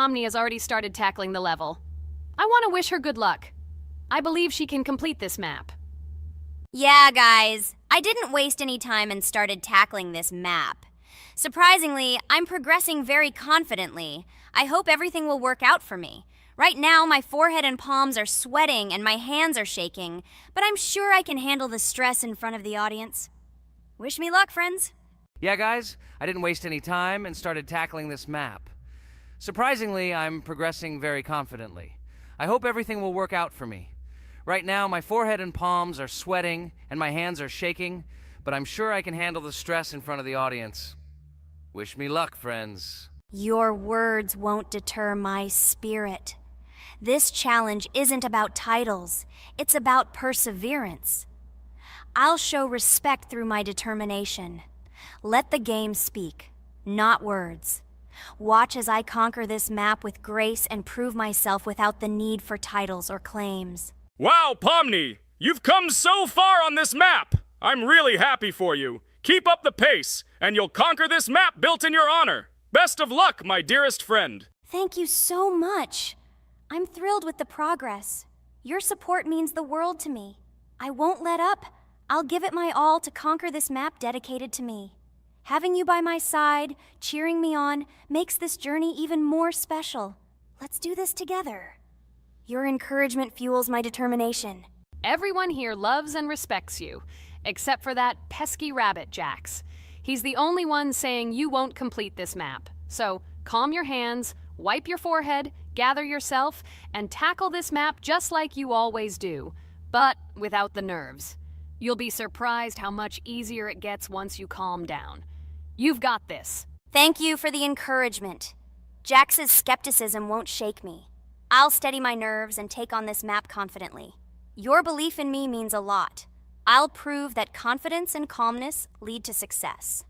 Pomni has already started tackling the level. I want to wish her good luck. I believe she can complete this map. Yeah, guys, I didn't waste any time and started tackling this map. Surprisingly, I'm progressing very confidently. I hope everything will work out for me. Right now, my forehead and palms are sweating and my hands are shaking, but I'm sure I can handle the stress in front of the audience. Wish me luck, friends. Yeah, guys, I didn't waste any time and started tackling this map. Surprisingly, I'm progressing very confidently. I hope everything will work out for me. Right now, my forehead and palms are sweating and my hands are shaking, but I'm sure I can handle the stress in front of the audience. Wish me luck, friends. Your words won't deter my spirit. This challenge isn't about titles, it's about perseverance. I'll show respect through my determination. Let the game speak, not words. Watch as I conquer this map with grace and prove myself without the need for titles or claims. Wow, Pomni! You've come so far on this map! I'm really happy for you. Keep up the pace, and you'll conquer this map built in your honor. Best of luck, my dearest friend. Thank you so much. I'm thrilled with the progress. Your support means the world to me. I won't let up. I'll give it my all to conquer this map dedicated to me. Having you by my side, cheering me on, makes this journey even more special. Let's do this together. Your encouragement fuels my determination. Everyone here loves and respects you, except for that pesky rabbit, Jax. He's the only one saying you won't complete this map. So, calm your hands, wipe your forehead, gather yourself, and tackle this map just like you always do, but without the nerves. You'll be surprised how much easier it gets once you calm down. You've got this. Thank you for the encouragement. Jax's skepticism won't shake me. I'll steady my nerves and take on this map confidently. Your belief in me means a lot. I'll prove that confidence and calmness lead to success.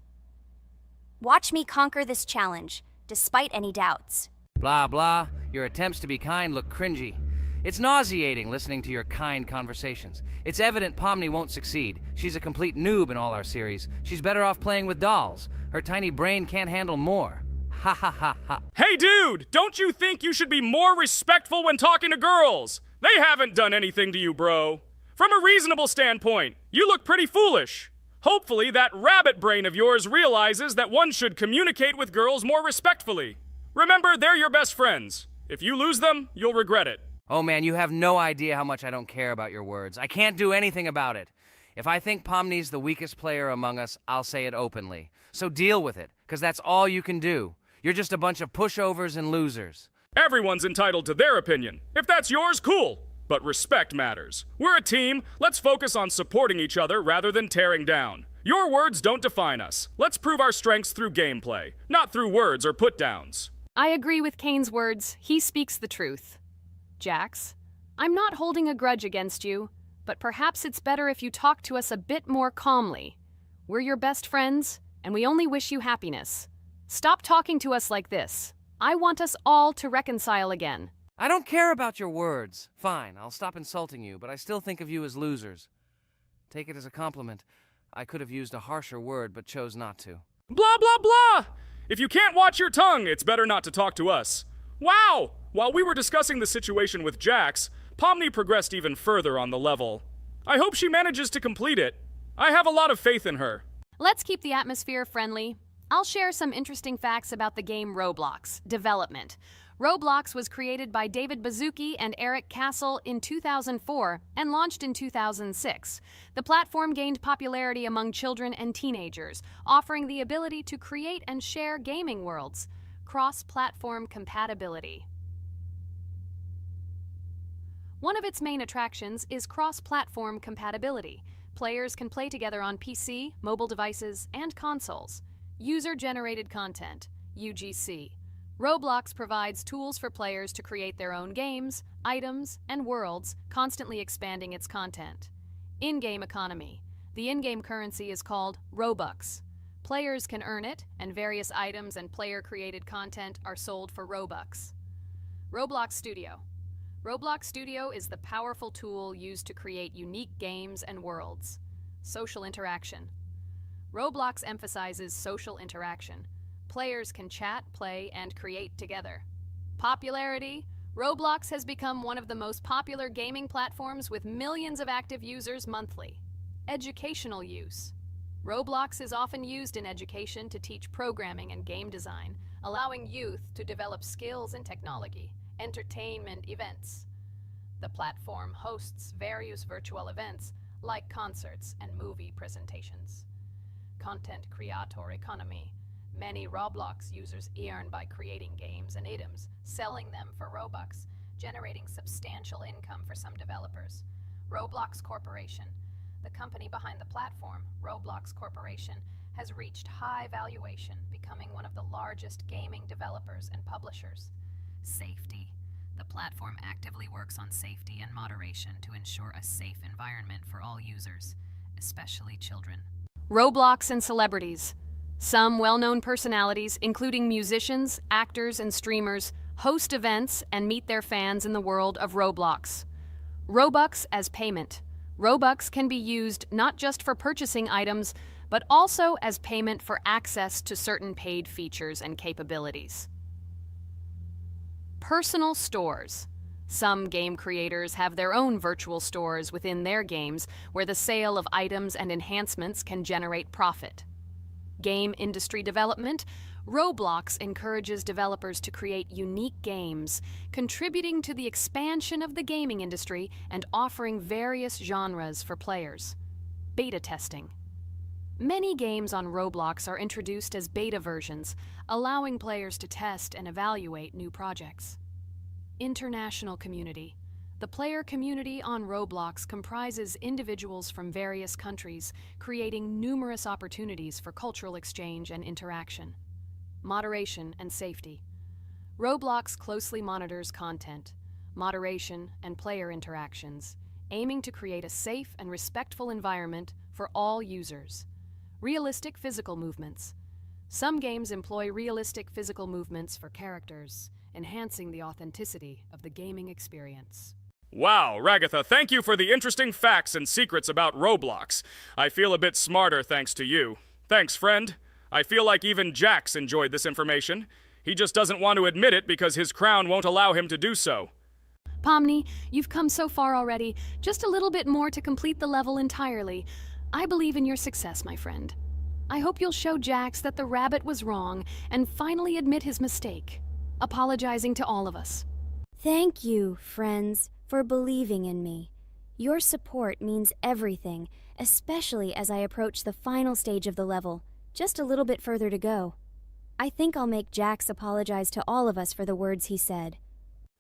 Watch me conquer this challenge, despite any doubts. Blah, blah. Your attempts to be kind look cringy. It's nauseating listening to your kind conversations. It's evident Pomni won't succeed. She's a complete noob in all our series. She's better off playing with dolls. Her tiny brain can't handle more. Ha ha ha ha. Hey, dude! Don't you think you should be more respectful when talking to girls? They haven't done anything to you, bro. From a reasonable standpoint, you look pretty foolish. Hopefully that rabbit brain of yours realizes that one should communicate with girls more respectfully. Remember, they're your best friends. If you lose them, you'll regret it. Oh man, you have no idea how much I don't care about your words. I can't do anything about it. If I think Pomni's the weakest player among us, I'll say it openly. So deal with it, because that's all you can do. You're just a bunch of pushovers and losers. Everyone's entitled to their opinion. If that's yours, cool. But respect matters. We're a team. Let's focus on supporting each other rather than tearing down. Your words don't define us. Let's prove our strengths through gameplay, not through words or put-downs. I agree with Kane's words. He speaks the truth. Jax, I'm not holding a grudge against you, but perhaps it's better if you talk to us a bit more calmly. We're your best friends, and we only wish you happiness. Stop talking to us like this. I want us all to reconcile again. I don't care about your words. Fine, I'll stop insulting you, but I still think of you as losers. Take it as a compliment. I could have used a harsher word, but chose not to. Blah, blah, blah! If you can't watch your tongue, it's better not to talk to us. Wow! While we were discussing the situation with Jax, Pomni progressed even further on the level. I hope she manages to complete it. I have a lot of faith in her. Let's keep the atmosphere friendly. I'll share some interesting facts about the game Roblox development. Roblox was created by David Baszucki and Eric Castle in 2004 and launched in 2006. The platform gained popularity among children and teenagers, offering the ability to create and share gaming worlds. Cross-platform compatibility. One of its main attractions is cross-platform compatibility. Players can play together on PC, mobile devices, and consoles. User-generated content, UGC. Roblox provides tools for players to create their own games, items, and worlds, constantly expanding its content. In-game economy. The in-game currency is called Robux. Players can earn it, and various items and player-created content are sold for Robux. Roblox Studio. Roblox Studio is the powerful tool used to create unique games and worlds. Social interaction. Roblox emphasizes social interaction. Players can chat, play, and create together. Popularity. Roblox has become one of the most popular gaming platforms with millions of active users monthly. Educational use. Roblox is often used in education to teach programming and game design, allowing youth to develop skills in technology. Entertainment events. The platform hosts various virtual events like concerts and movie presentations. Content creator economy. Many Roblox users earn by creating games and items, selling them for Robux, generating substantial income for some developers. Roblox Corporation. The company behind the platform, Roblox Corporation, has reached high valuation, becoming one of the largest gaming developers and publishers. Safety. The platform actively works on safety and moderation to ensure a safe environment for all users, especially children. Roblox and celebrities. Some well-known personalities, including musicians, actors, and streamers, host events and meet their fans in the world of Roblox. Robux as payment. Robux can be used not just for purchasing items, but also as payment for access to certain paid features and capabilities. Personal stores. Some game creators have their own virtual stores within their games where the sale of items and enhancements can generate profit. Game industry development. Roblox encourages developers to create unique games, contributing to the expansion of the gaming industry and offering various genres for players. Beta testing. Many games on Roblox are introduced as beta versions, allowing players to test and evaluate new projects. International community. The player community on Roblox comprises individuals from various countries, creating numerous opportunities for cultural exchange and interaction. Moderation and safety. Roblox closely monitors content, moderation, and player interactions, aiming to create a safe and respectful environment for all users. Realistic physical movements. Some games employ realistic physical movements for characters, enhancing the authenticity of the gaming experience. Wow, Ragatha, thank you for the interesting facts and secrets about Roblox. I feel a bit smarter thanks to you. Thanks, friend. I feel like even Jax enjoyed this information. He just doesn't want to admit it because his crown won't allow him to do so. Pomni, you've come so far already. Just a little bit more to complete the level entirely. I believe in your success, my friend. I hope you'll show Jax that the rabbit was wrong and finally admit his mistake, apologizing to all of us. Thank you, friends, for believing in me. Your support means everything, especially as I approach the final stage of the level, just a little bit further to go. I think I'll make Jax apologize to all of us for the words he said.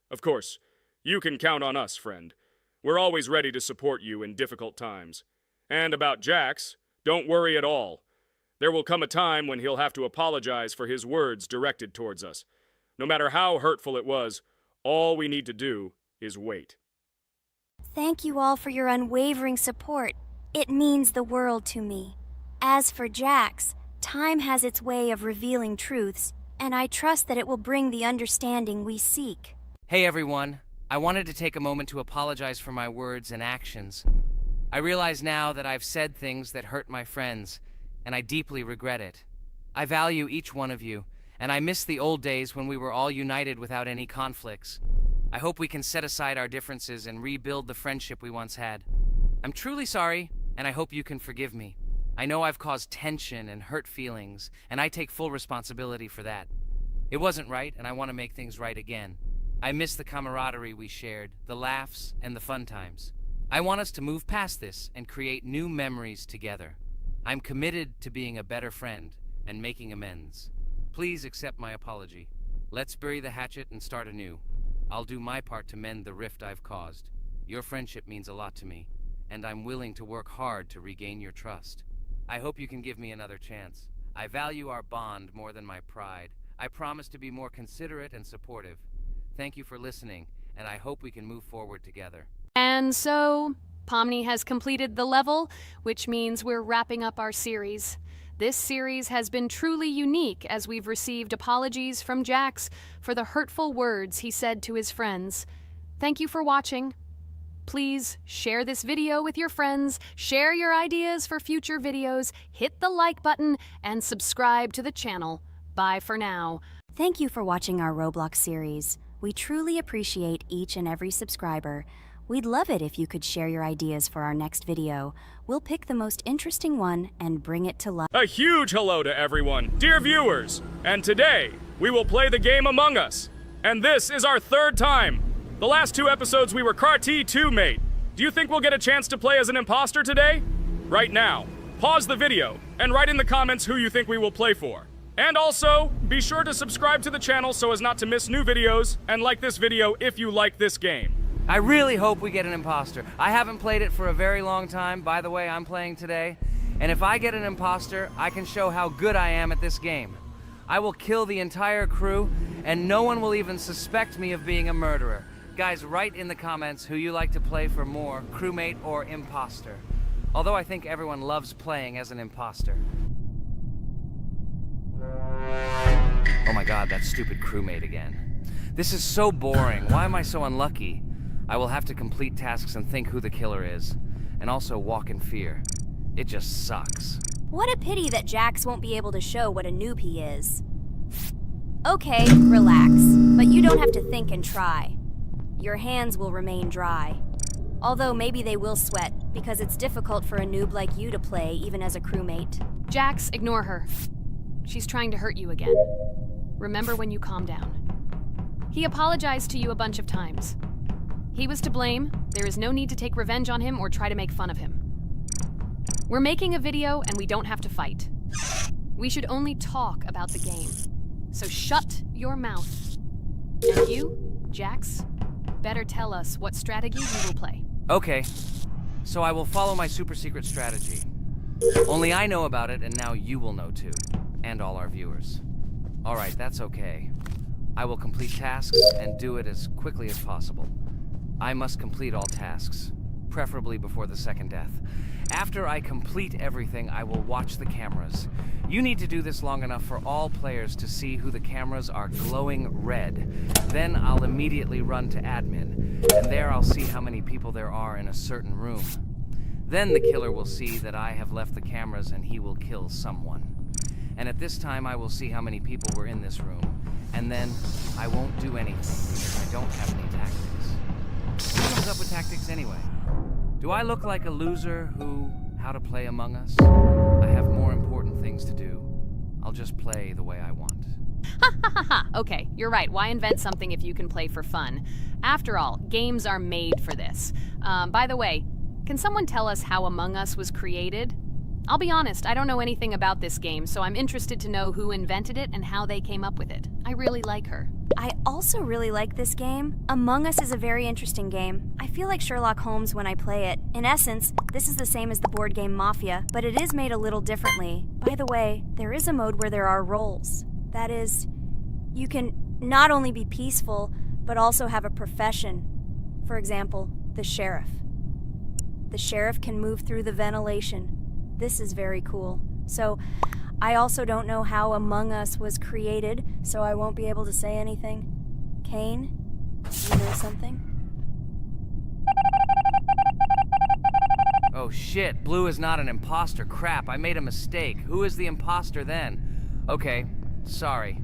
Of course. You can count on us, friend. We're always ready to support you in difficult times. And about Jax, don't worry at all. There will come a time when he'll have to apologize for his words directed towards us. No matter how hurtful it was, all we need to do is wait. Thank you all for your unwavering support. It means the world to me. As for Jax, time has its way of revealing truths, and I trust that it will bring the understanding we seek. Hey everyone, I wanted to take a moment to apologize for my words and actions. I realize now that I've said things that hurt my friends, and I deeply regret it. I value each one of you, and I miss the old days when we were all united without any conflicts. I hope we can set aside our differences and rebuild the friendship we once had. I'm truly sorry, and I hope you can forgive me. I know I've caused tension and hurt feelings, and I take full responsibility for that. It wasn't right, and I want to make things right again. I miss the camaraderie we shared, the laughs, and the fun times. I want us to move past this and create new memories together. I'm committed to being a better friend and making amends. Please accept my apology. Let's bury the hatchet and start anew. I'll do my part to mend the rift I've caused. Your friendship means a lot to me, and I'm willing to work hard to regain your trust. I hope you can give me another chance. I value our bond more than my pride. I promise to be more considerate and supportive. Thank you for listening, and I hope we can move forward together. And so, Pomni has completed the level, which means we're wrapping up our series. This series has been truly unique as we've received apologies from Jax for the hurtful words he said to his friends. Thank you for watching. Please share this video with your friends, share your ideas for future videos, hit the like button, and subscribe to the channel. Bye for now. Thank you for watching our Roblox series. We truly appreciate each and every subscriber. We'd love it if you could share your ideas for our next video. We'll pick the most interesting one and bring it to life. A huge hello to everyone, dear viewers. And today, we will play the game Among Us. And this is our third time. The last 2 episodes we were CAR-T 2 mate. Do you think we'll get a chance to play as an imposter today? Right now, pause the video and write in the comments who you think we will play for. And also, be sure to subscribe to the channel so as not to miss new videos, and like this video if you like this game. I really hope we get an imposter. I haven't played it for a very long time. By the way, I'm playing today. And if I get an imposter, I can show how good I am at this game. I will kill the entire crew, and no one will even suspect me of being a murderer. Guys, write in the comments who you like to play for more, crewmate or imposter. Although I think everyone loves playing as an imposter. Oh my god, that stupid crewmate again. This is so boring. Why am I so unlucky? I will have to complete tasks and think who the killer is, and also walk in fear. It just sucks. What a pity that Jax won't be able to show what a noob he is. Okay, relax, but you don't have to think and try. Your hands will remain dry. Although maybe they will sweat, because it's difficult for a noob like you to play, even as a crewmate. Jax, ignore her. She's trying to hurt you again. Remember when you calm down. He apologized to you a bunch of times. He was to blame. There is no need to take revenge on him or try to make fun of him. We're making a video and we don't have to fight. We should only talk about the game. So shut your mouth. And you, Jax, better tell us what strategy you will play. Okay, so I will follow my super secret strategy. Only I know about it, and now you will know too. And all our viewers. Alright, that's okay. I will complete tasks and do it as quickly as possible. I must complete all tasks, preferably before the second death. After I complete everything, I will watch the cameras. You need to do this long enough for all players to see who the cameras are glowing red. Then I'll immediately run to admin, and there I'll see how many people there are in a certain room. Then the killer will see that I have left the cameras and he will kill someone. And at this time I will see how many people were in this room. And then I won't do anything because I don't have any tactics. Who comes up with tactics anyway? Do I look like a loser how to play Among Us? I have more important things to do. I'll just play the way I want. Ha ha ha ha! Okay, you're right. Why invent something if you can play for fun? After all, games are made for this. By the way, can someone tell us how Among Us was created? I'll be honest, I don't know anything about this game, so I'm interested to know who invented it and how they came up with it. I really like her. I also really like this game. Among Us is a very interesting game. I feel like Sherlock Holmes when I play it. In essence, this is the same as the board game Mafia, but it is made a little differently. By the way, there is a mode where there are roles. That is, you can not only be peaceful, but also have a profession. For example, the sheriff. The sheriff can move through the ventilation. This is very cool. So, I also don't know how Among Us was created, so I won't be able to say anything. Kane, you know something? Oh shit, Blue is not an imposter. Crap, I made a mistake. Who is the imposter then? Okay, sorry.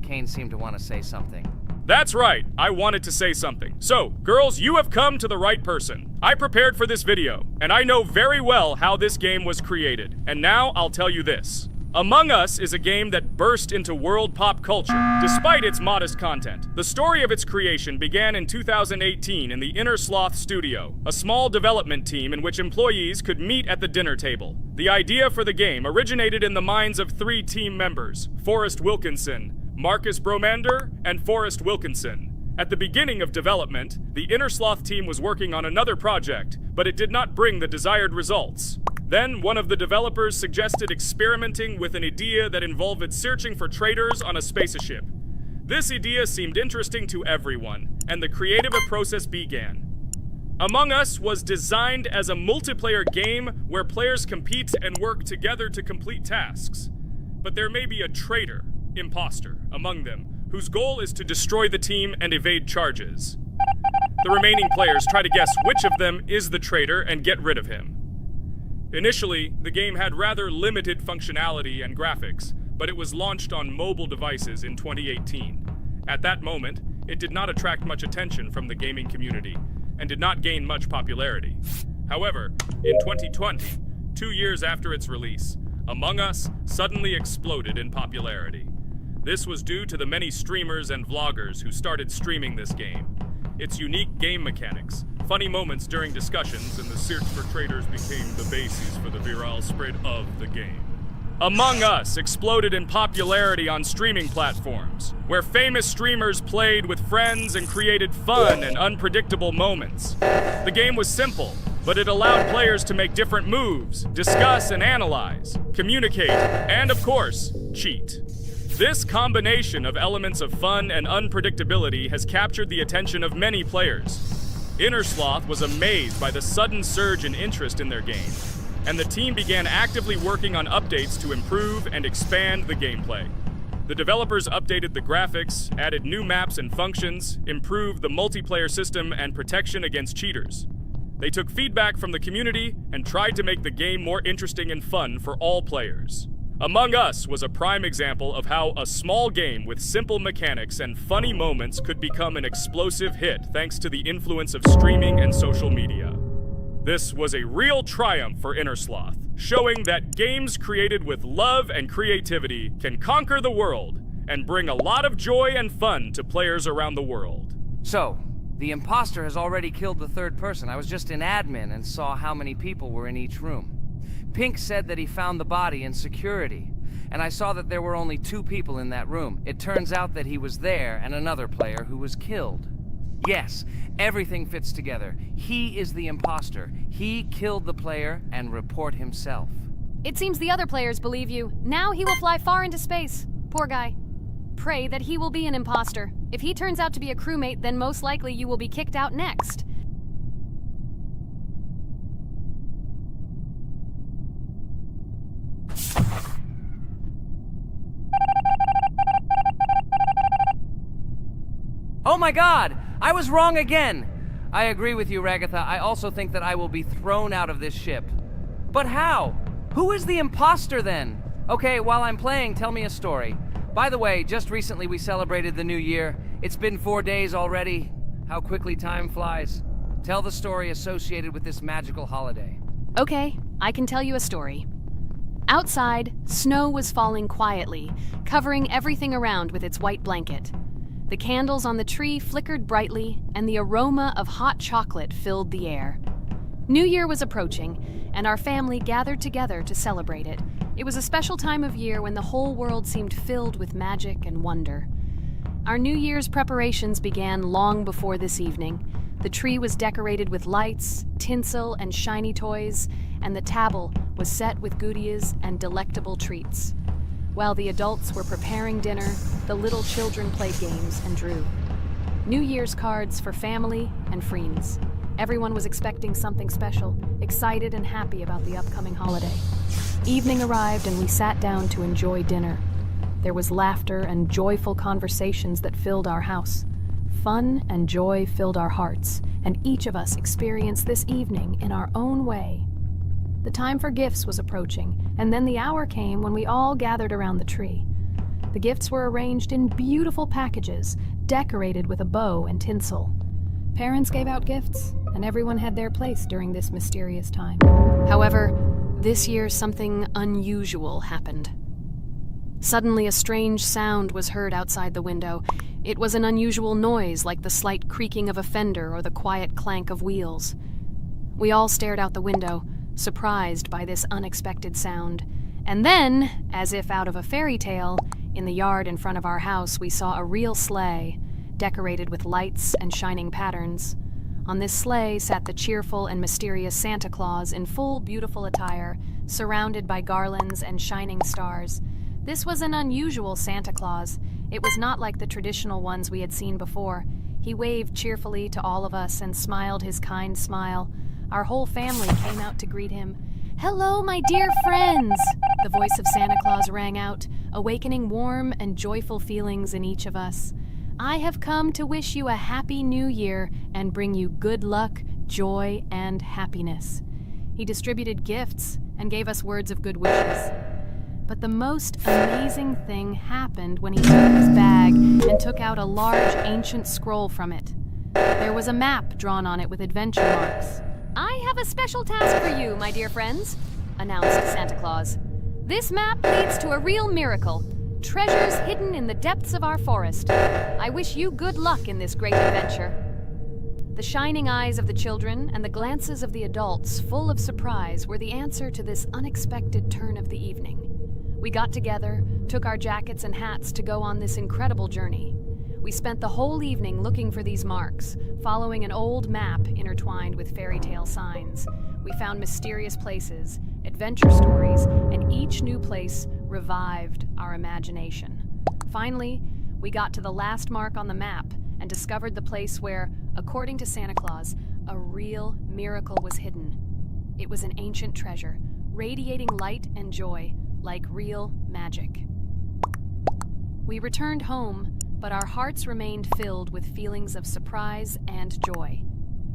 Kane seemed to want to say something. That's right, I wanted to say something. So, girls, you have come to the right person. I prepared for this video, and I know very well how this game was created. And now I'll tell you this. Among Us is a game that burst into world pop culture, despite its modest content. The story of its creation began in 2018 in the Inner Sloth Studio, a small development team in which employees could meet at the dinner table. The idea for the game originated in the minds of 3 team members, Forrest Wilkinson, Marcus Bromander, and Forrest Wilkinson. At the beginning of development, the Inner Sloth team was working on another project, but it did not bring the desired results. Then, one of the developers suggested experimenting with an idea that involved searching for traitors on a spaceship. This idea seemed interesting to everyone, and the creative process began. Among Us was designed as a multiplayer game where players compete and work together to complete tasks. But there may be a traitor, imposter, among them, whose goal is to destroy the team and evade charges. The remaining players try to guess which of them is the traitor and get rid of him. Initially, the game had rather limited functionality and graphics, but it was launched on mobile devices in 2018. At that moment, it did not attract much attention from the gaming community and did not gain much popularity. However, in 2020, 2 years after its release, Among Us suddenly exploded in popularity. This was due to the many streamers and vloggers who started streaming this game. Its unique game mechanics, funny moments during discussions, and the search for traders became the basis for the viral spread of the game. Among Us exploded in popularity on streaming platforms, where famous streamers played with friends and created fun and unpredictable moments. The game was simple, but it allowed players to make different moves, discuss and analyze, communicate, and of course, cheat. This combination of elements of fun and unpredictability has captured the attention of many players. Innersloth was amazed by the sudden surge in interest in their game, and the team began actively working on updates to improve and expand the gameplay. The developers updated the graphics, added new maps and functions, improved the multiplayer system and protection against cheaters. They took feedback from the community and tried to make the game more interesting and fun for all players. Among Us was a prime example of how a small game with simple mechanics and funny moments could become an explosive hit thanks to the influence of streaming and social media. This was a real triumph for Innersloth, showing that games created with love and creativity can conquer the world and bring a lot of joy and fun to players around the world. So, the imposter has already killed the third person. I was just in admin and saw how many people were in each room. Pink said that he found the body in security, and I saw that there were only 2 people in that room. It turns out that he was there and another player who was killed. Yes, everything fits together. He is the imposter. He killed the player and report himself. It seems the other players believe you. Now he will fly far into space. Poor guy. Pray that he will be an imposter. If he turns out to be a crewmate, then most likely you will be kicked out next. Oh my god! I was wrong again! I agree with you, Ragatha. I also think that I will be thrown out of this ship. But how? Who is the imposter then? Okay, while I'm playing, tell me a story. By the way, just recently we celebrated the new year. It's been 4 days already. How quickly time flies. Tell the story associated with this magical holiday. Okay, I can tell you a story. Outside, snow was falling quietly, covering everything around with its white blanket. The candles on the tree flickered brightly, and the aroma of hot chocolate filled the air. New Year was approaching, and our family gathered together to celebrate it. It was a special time of year when the whole world seemed filled with magic and wonder. Our New Year's preparations began long before this evening. The tree was decorated with lights, tinsel, and shiny toys, and the table was set with goodies and delectable treats. While the adults were preparing dinner, the little children played games and drew. New Year's cards for family and friends. Everyone was expecting something special, excited and happy about the upcoming holiday. Evening arrived and we sat down to enjoy dinner. There was laughter and joyful conversations that filled our house. Fun and joy filled our hearts, and each of us experienced this evening in our own way. The time for gifts was approaching, and then the hour came when we all gathered around the tree. The gifts were arranged in beautiful packages, decorated with a bow and tinsel. Parents gave out gifts, and everyone had their place during this mysterious time. However, this year something unusual happened. Suddenly a strange sound was heard outside the window. It was an unusual noise, like the slight creaking of a fender or the quiet clank of wheels. We all stared out the window, surprised by this unexpected sound. And then, as if out of a fairy tale, in the yard in front of our house we saw a real sleigh, decorated with lights and shining patterns. On this sleigh sat the cheerful and mysterious Santa Claus in full beautiful attire, surrounded by garlands and shining stars. This was an unusual Santa Claus. It was not like the traditional ones we had seen before. He waved cheerfully to all of us and smiled his kind smile. Our whole family came out to greet him. "Hello, my dear friends!" The voice of Santa Claus rang out, awakening warm and joyful feelings in each of us. "I have come to wish you a happy new year and bring you good luck, joy, and happiness." He distributed gifts and gave us words of good wishes. But the most amazing thing happened when he took his bag and took out a large ancient scroll from it. There was a map drawn on it with adventure marks. "I have a special task for you, my dear friends," announced Santa Claus. "This map leads to a real miracle. Treasures hidden in the depths of our forest. I wish you good luck in this great adventure." The shining eyes of the children and the glances of the adults, full of surprise, were the answer to this unexpected turn of the evening. We got together, took our jackets and hats to go on this incredible journey. We spent the whole evening looking for these marks, following an old map intertwined with fairy tale signs. We found mysterious places, adventure stories, and each new place revived our imagination. Finally, we got to the last mark on the map and discovered the place where, according to Santa Claus, a real miracle was hidden. It was an ancient treasure, radiating light and joy, like real magic. We returned home, but our hearts remained filled with feelings of surprise and joy.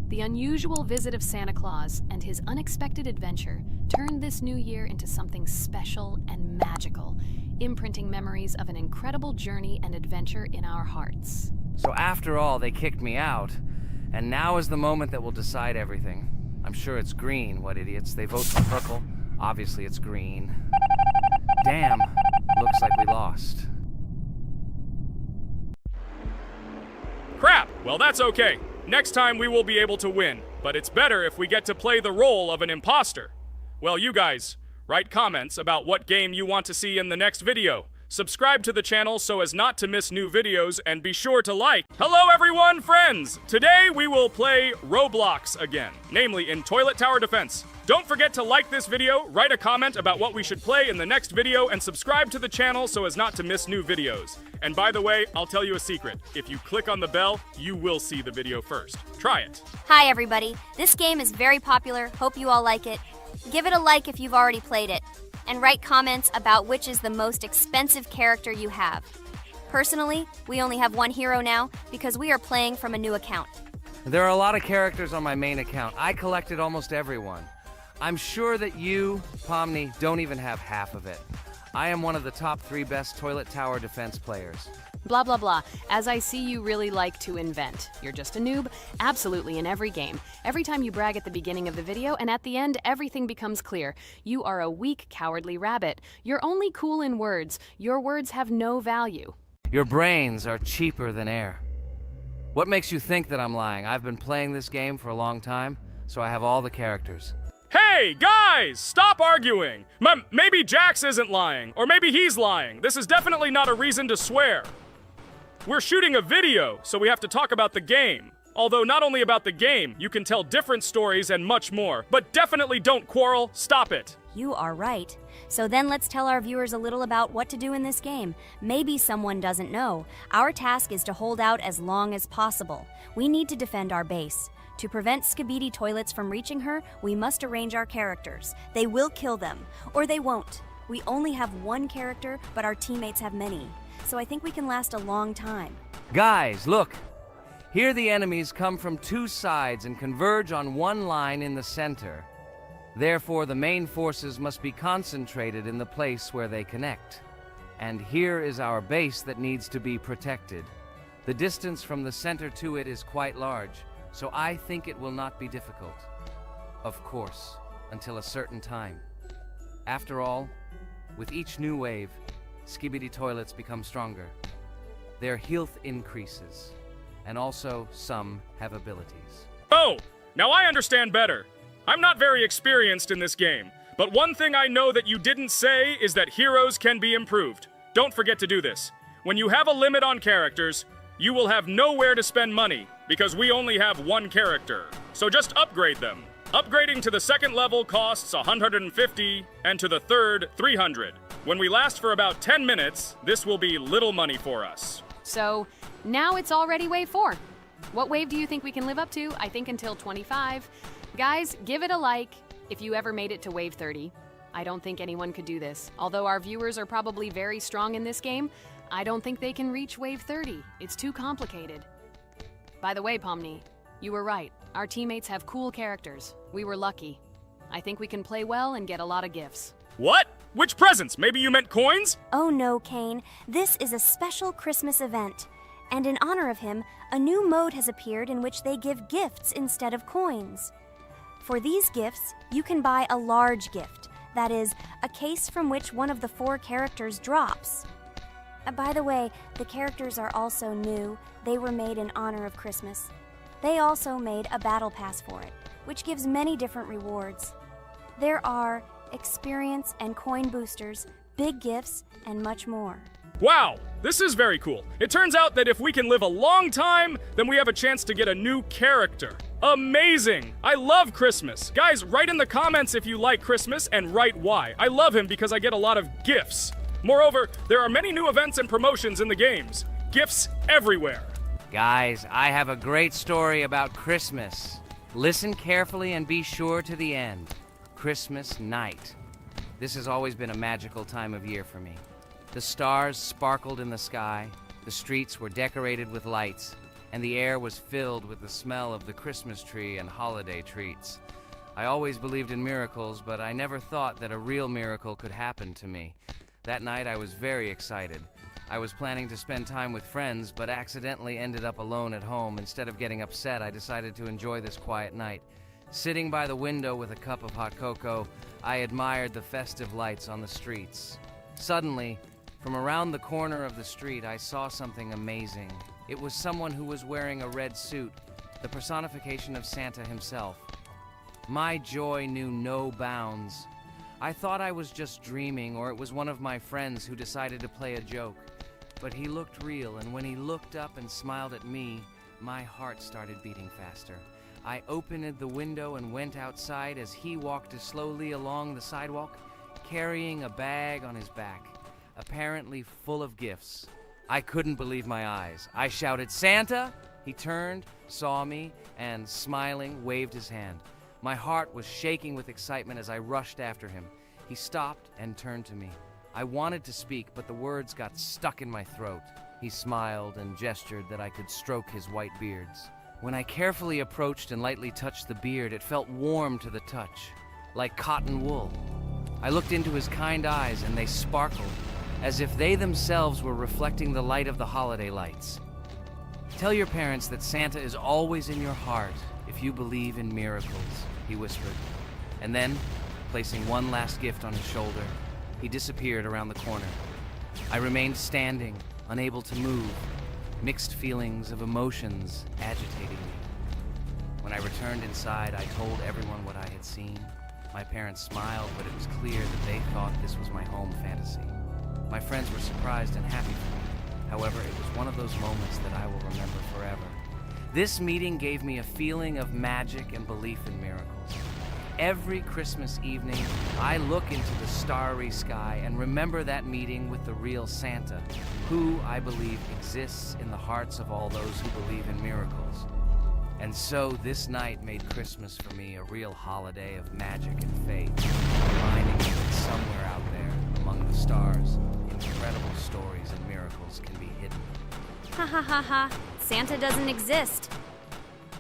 The unusual visit of Santa Claus and his unexpected adventure turned this new year into something special and magical, imprinting memories of an incredible journey and adventure in our hearts. So after all, they kicked me out, and now is the moment that will decide everything. I'm sure it's green, what idiots. They vote for purple. Obviously it's green. Damn, looks like we lost. Crap! Well, that's okay. Next time we will be able to win, but it's better if we get to play the role of an imposter. Well, you guys, write comments about what game you want to see in the next video. Subscribe to the channel so as not to miss new videos, and be sure to like. Hello everyone, friends! Today we will play Roblox again, namely in Toilet Tower Defense. Don't forget to like this video, write a comment about what we should play in the next video, and subscribe to the channel so as not to miss new videos. And by the way, I'll tell you a secret. If you click on the bell, you will see the video first. Try it. Hi, everybody. This game is very popular. Hope you all like it. Give it a like if you've already played it. And write comments about which is the most expensive character you have. Personally, we only have one hero now because we are playing from a new account. There are a lot of characters on my main account. I collected almost everyone. I'm sure that you, Pomni, don't even have half of it. I am one of the top 3 best Toilet Tower Defense players. Blah, blah, blah. As I see you really like to invent. You're just a noob? Absolutely, in every game. Every time you brag at the beginning of the video, and at the end, everything becomes clear. You are a weak, cowardly rabbit. You're only cool in words. Your words have no value. Your brains are cheaper than air. What makes you think that I'm lying? I've been playing this game for a long time, so I have all the characters. Hey, guys! Stop arguing! Maybe Jax isn't lying, or maybe he's lying. This is definitely not a reason to swear. We're shooting a video, so we have to talk about the game. Although not only about the game, you can tell different stories and much more. But definitely don't quarrel. Stop it. You are right. So then let's tell our viewers a little about what to do in this game. Maybe someone doesn't know. Our task is to hold out as long as possible. We need to defend our base. To prevent Skibidi Toilets from reaching her, we must arrange our characters. They will kill them, or they won't. We only have one character, but our teammates have many. So I think we can last a long time. Guys, look! Here the enemies come from 2 sides and converge on one line in the center. Therefore, the main forces must be concentrated in the place where they connect. And here is our base that needs to be protected. The distance from the center to it is quite large, so I think it will not be difficult. Of course, until a certain time. After all, with each new wave, Skibidi Toilets become stronger. Their health increases, and also some have abilities. Oh, now I understand better. I'm not very experienced in this game, but one thing I know that you didn't say is that heroes can be improved. Don't forget to do this. When you have a limit on characters, you will have nowhere to spend money, because we only have one character. So just upgrade them. Upgrading to the 2nd level costs 150, and to the 3rd, 300. When we last for about 10 minutes, this will be little money for us. So, now it's already wave 4. What wave do you think we can live up to? I think until 25. Guys, give it a like if you ever made it to wave 30. I don't think anyone could do this. Although our viewers are probably very strong in this game, I don't think they can reach wave 30. It's too complicated. By the way, Pomni, you were right. Our teammates have cool characters. We were lucky. I think we can play well and get a lot of gifts. What? Which presents? Maybe you meant coins? Oh no, Kane. This is a special Christmas event. And in honor of him, a new mode has appeared in which they give gifts instead of coins. For these gifts, you can buy a large gift. That is, a case from which one of the 4 characters drops. By the way, the characters are also new. They were made in honor of Christmas. They also made a battle pass for it, which gives many different rewards. There are experience and coin boosters, big gifts, and much more. Wow, this is very cool. It turns out that if we can live a long time, then we have a chance to get a new character. Amazing! I love Christmas. Guys, write in the comments if you like Christmas and write why. I love him because I get a lot of gifts. Moreover, there are many new events and promotions in the games. Gifts everywhere. Guys, I have a great story about Christmas. Listen carefully and be sure to the end. Christmas night. This has always been a magical time of year for me. The stars sparkled in the sky, the streets were decorated with lights, and the air was filled with the smell of the Christmas tree and holiday treats. I always believed in miracles, but I never thought that a real miracle could happen to me. That night I was very excited. I was planning to spend time with friends, but accidentally ended up alone at home. Instead of getting upset, I decided to enjoy this quiet night. Sitting by the window with a cup of hot cocoa, I admired the festive lights on the streets. Suddenly, from around the corner of the street, I saw something amazing. It was someone who was wearing a red suit, the personification of Santa himself. My joy knew no bounds. I thought I was just dreaming, or it was one of my friends who decided to play a joke. But he looked real, and when he looked up and smiled at me, my heart started beating faster. I opened the window and went outside as he walked slowly along the sidewalk, carrying a bag on his back, apparently full of gifts. I couldn't believe my eyes. I shouted, "Santa!" He turned, saw me, and smiling, waved his hand. My heart was shaking with excitement as I rushed after him. He stopped and turned to me. I wanted to speak, but the words got stuck in my throat. He smiled and gestured that I could stroke his white beards. When I carefully approached and lightly touched the beard, it felt warm to the touch, like cotton wool. I looked into his kind eyes, and they sparkled, as if they themselves were reflecting the light of the holiday lights. "Tell your parents that Santa is always in your heart if you believe in miracles," he whispered. And then, placing one last gift on his shoulder, he disappeared around the corner. I remained standing, unable to move, mixed feelings of emotions agitating me. When I returned inside, I told everyone what I had seen. My parents smiled, but it was clear that they thought this was my home fantasy. My friends were surprised and happy for me. However, it was one of those moments that I will remember forever. This meeting gave me a feeling of magic and belief in miracles. Every Christmas evening, I look into the starry sky and remember that meeting with the real Santa, who, I believe, exists in the hearts of all those who believe in miracles. And so this night made Christmas for me a real holiday of magic and faith, reminding me that somewhere out there, among the stars, incredible stories and miracles can be hidden. Ha ha ha ha. Santa doesn't exist.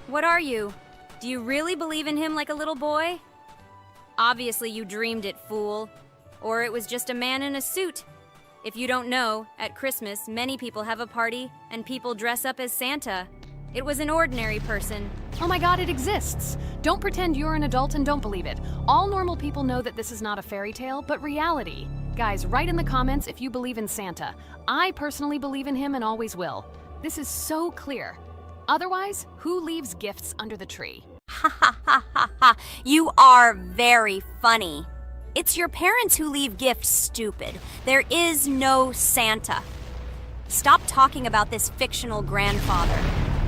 What are you? Do you really believe in him like a little boy? Obviously you dreamed it, fool. Or it was just a man in a suit. If you don't know, at Christmas, many people have a party and people dress up as Santa. It was an ordinary person. Oh my god, it exists! Don't pretend you're an adult and don't believe it. All normal people know that this is not a fairy tale, but reality. Guys, write in the comments if you believe in Santa. I personally believe in him and always will. This is so clear. Otherwise, who leaves gifts under the tree? Ha ha ha ha ha. You are very funny. It's your parents who leave gifts, stupid. There is no Santa. Stop talking about this fictional grandfather.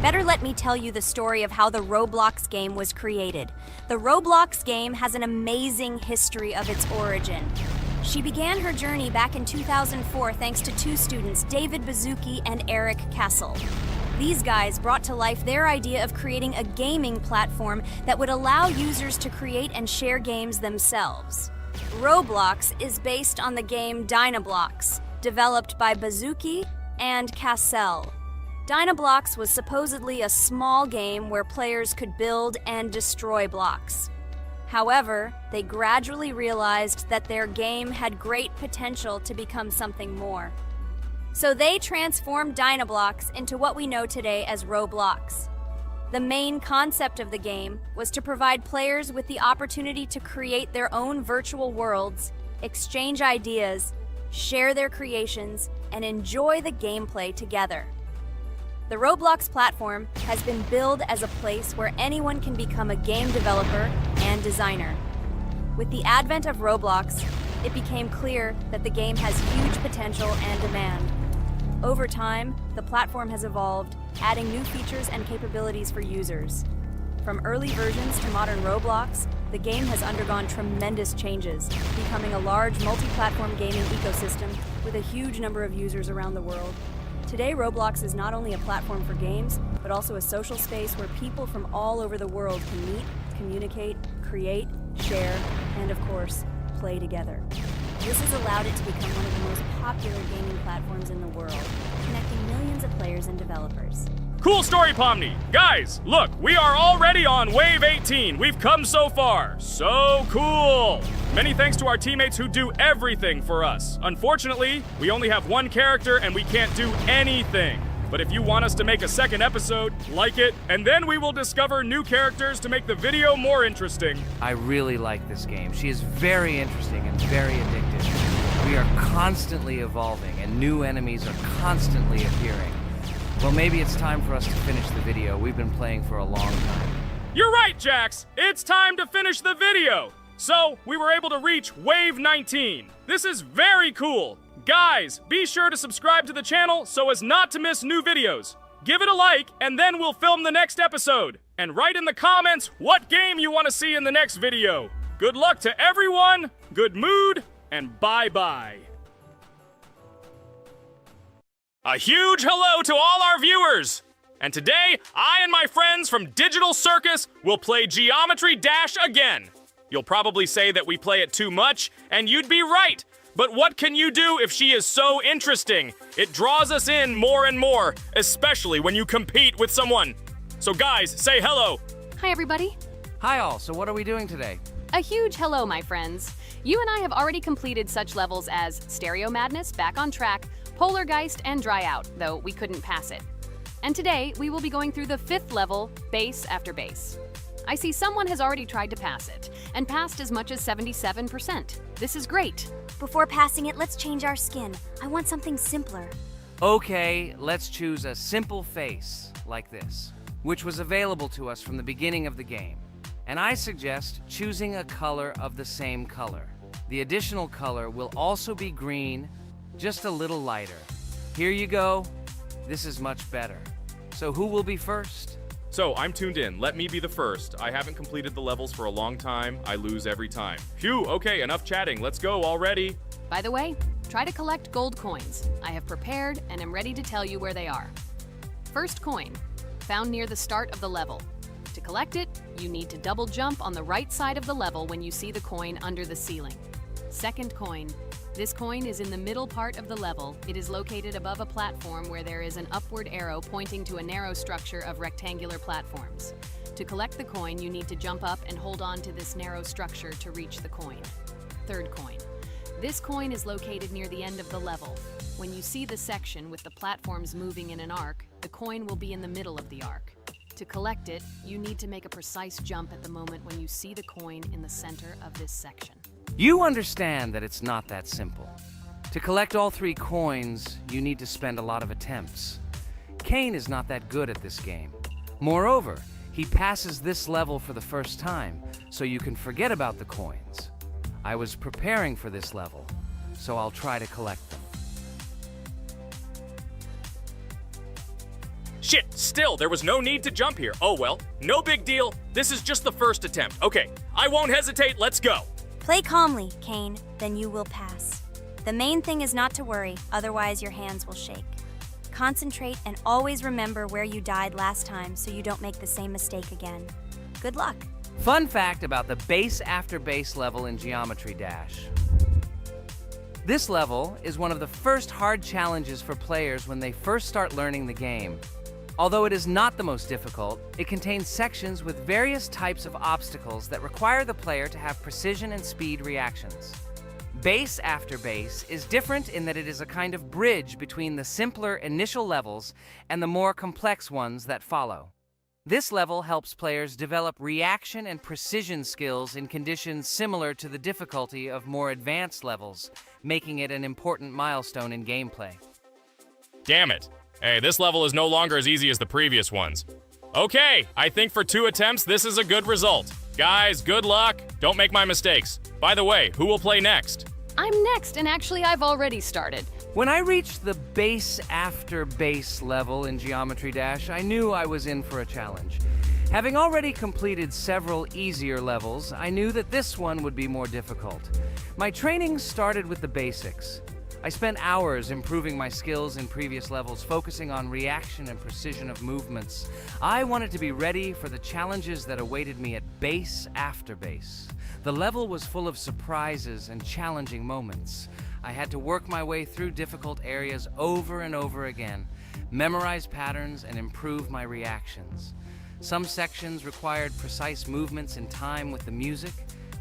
Better let me tell you the story of how the Roblox game was created. The Roblox game has an amazing history of its origin. She began her journey back in 2004 thanks to 2 students, David Bazuki and Eric Castle. These guys brought to life their idea of creating a gaming platform that would allow users to create and share games themselves. Roblox is based on the game Dynablox, developed by Bazuki and Cassell. Dynablox was supposedly a small game where players could build and destroy blocks. However, they gradually realized that their game had great potential to become something more. So they transformed Dinoblocks into what we know today as Roblox. The main concept of the game was to provide players with the opportunity to create their own virtual worlds, exchange ideas, share their creations, and enjoy the gameplay together. The Roblox platform has been billed as a place where anyone can become a game developer and designer. With the advent of Roblox, it became clear that the game has huge potential and demand. Over time, the platform has evolved, adding new features and capabilities for users. From early versions to modern Roblox, the game has undergone tremendous changes, becoming a large multi-platform gaming ecosystem with a huge number of users around the world. Today, Roblox is not only a platform for games, but also a social space where people from all over the world can meet, communicate, create, share, and of course, play together. This has allowed it to become one of the most popular gaming platforms in the world, connecting millions of players and developers. Cool story, Pomni. Guys, look, we are already on Wave 18. We've come so far. So cool. Many thanks to our teammates who do everything for us. Unfortunately, we only have one character and we can't do anything. But if you want us to make a second episode, like it, and then we will discover new characters to make the video more interesting. I really like this game. She is very interesting and very addictive. We are constantly evolving and new enemies are constantly appearing. Well, maybe it's time for us to finish the video. We've been playing for a long time. You're right, Jax. It's time to finish the video. So, we were able to reach Wave 19. This is very cool. Guys, be sure to subscribe to the channel so as not to miss new videos. Give it a like, and then we'll film the next episode. And write in the comments what game you want to see in the next video. Good luck to everyone, good mood, and bye-bye. A huge hello to all our viewers! And today, I and my friends from Digital Circus will play Geometry Dash again. You'll probably say that we play it too much, and you'd be right. But what can you do if she is so interesting? It draws us in more and more, especially when you compete with someone. So guys, say hello. Hi, everybody. Hi all, so what are we doing today? A huge hello, my friends. You and I have already completed such levels as Stereo Madness, Back on Track, Polargeist, and Dry Out, though we couldn't pass it. And today, we will be going through the 5th level, Base After Base. I see someone has already tried to pass it, and passed as much as 77%. This is great. Before passing it, let's change our skin. I want something simpler. Okay, let's choose a simple face, like this, which was available to us from the beginning of the game. And I suggest choosing a color of the same color. The additional color will also be green, just a little lighter. Here you go. This is much better. So who will be first? So, I'm tuned in. Let me be the first. I haven't completed the levels for a long time. I lose every time. Phew, okay, enough chatting. Let's go already. By the way, try to collect gold coins. I have prepared and am ready to tell you where they are. First coin, found near the start of the level. To collect it, you need to double jump on the right side of the level when you see the coin under the ceiling. Second coin. This coin is in the middle part of the level. It is located above a platform where there is an upward arrow pointing to a narrow structure of rectangular platforms. To collect the coin, you need to jump up and hold on to this narrow structure to reach the coin. Third coin. This coin is located near the end of the level. When you see the section with the platforms moving in an arc, the coin will be in the middle of the arc. To collect it, you need to make a precise jump at the moment when you see the coin in the center of this section. You understand that it's not that simple. To collect all 3 coins, you need to spend a lot of attempts. Kane is not that good at this game. Moreover, he passes this level for the first time, so you can forget about the coins. I was preparing for this level, so I'll try to collect them. Shit, still, there was no need to jump here. Oh well, no big deal. This is just the first attempt. Okay, I won't hesitate, let's go. Play calmly, Kane, then you will pass. The main thing is not to worry, otherwise your hands will shake. Concentrate and always remember where you died last time so you don't make the same mistake again. Good luck. Fun fact about the Base After Base level in Geometry Dash. This level is one of the first hard challenges for players when they first start learning the game. Although it is not the most difficult, it contains sections with various types of obstacles that require the player to have precision and speed reactions. Base After Base is different in that it is a kind of bridge between the simpler initial levels and the more complex ones that follow. This level helps players develop reaction and precision skills in conditions similar to the difficulty of more advanced levels, making it an important milestone in gameplay. Damn it. Hey, this level is no longer as easy as the previous ones. Okay, I think for 2 attempts, this is a good result. Guys, good luck. Don't make my mistakes. By the way, who will play next? I'm next, and actually I've already started. When I reached the Base After Base level in Geometry Dash, I knew I was in for a challenge. Having already completed several easier levels, I knew that this one would be more difficult. My training started with the basics. I spent hours improving my skills in previous levels, focusing on reaction and precision of movements. I wanted to be ready for the challenges that awaited me at Base After Base. The level was full of surprises and challenging moments. I had to work my way through difficult areas over and over again, memorize patterns, and improve my reactions. Some sections required precise movements in time with the music,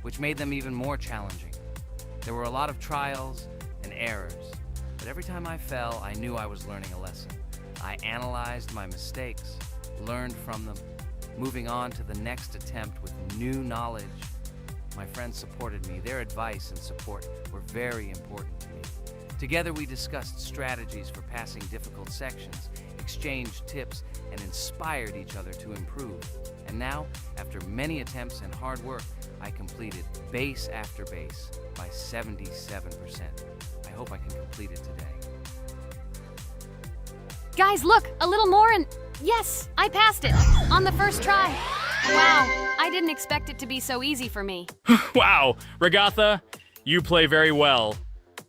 which made them even more challenging. There were a lot of trials and errors, but every time I fell, I knew I was learning a lesson. I analyzed my mistakes, learned from them, moving on to the next attempt with new knowledge. My friends supported me. Their advice and support were very important to me. Together we discussed strategies for passing difficult sections, exchanged tips, and inspired each other to improve. And now, after many attempts and hard work, I completed Base After Base by 77%. I hope I can complete it today. Guys, look, a little more and yes, I passed it on the first try. Wow, I didn't expect it to be so easy for me. Wow, Regatha, you play very well.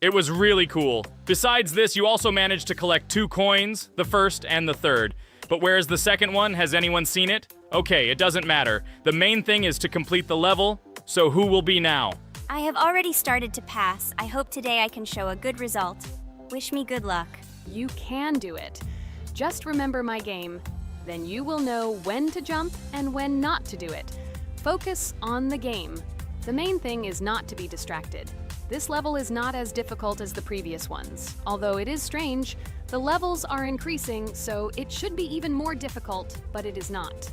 It was really cool. Besides this, you also managed to collect 2 coins, the first and the third. But where's the second one? Has anyone seen it? Okay, it doesn't matter. The main thing is to complete the level, so who will be now? I have already started to pass. I hope today I can show a good result. Wish me good luck. You can do it. Just remember my game. Then you will know when to jump and when not to do it. Focus on the game. The main thing is not to be distracted. This level is not as difficult as the previous ones. Although it is strange, the levels are increasing, so it should be even more difficult, but it is not.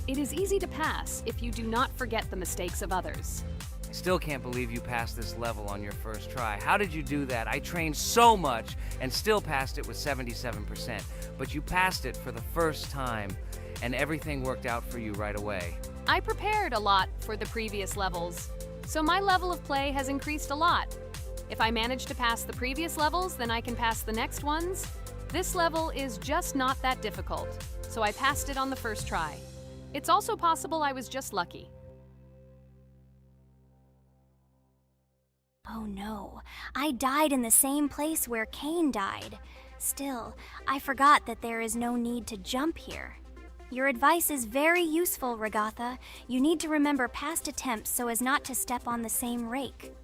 It is easy to pass if you do not forget the mistakes of others. I still can't believe you passed this level on your first try. How did you do that? I trained so much and still passed it with 77%. But you passed it for the first time, and everything worked out for you right away. I prepared a lot for the previous levels, so my level of play has increased a lot. If I manage to pass the previous levels, then I can pass the next ones. This level is just not that difficult, so I passed it on the first try. It's also possible I was just lucky. Oh no, I died in the same place where Cain died. Still, I forgot that there is no need to jump here. Your advice is very useful, Regatha. You need to remember past attempts so as not to step on the same rake.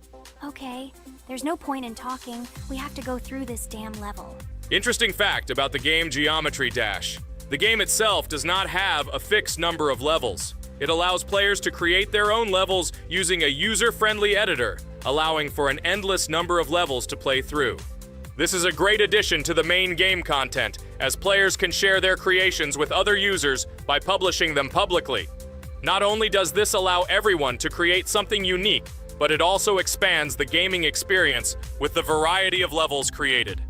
Okay, there's no point in talking. We have to go through this damn level. Interesting fact about the game Geometry Dash. The game itself does not have a fixed number of levels. It allows players to create their own levels using a user-friendly editor, allowing for an endless number of levels to play through. This is a great addition to the main game content, as players can share their creations with other users by publishing them publicly. Not only does this allow everyone to create something unique, but it also expands the gaming experience with the variety of levels created.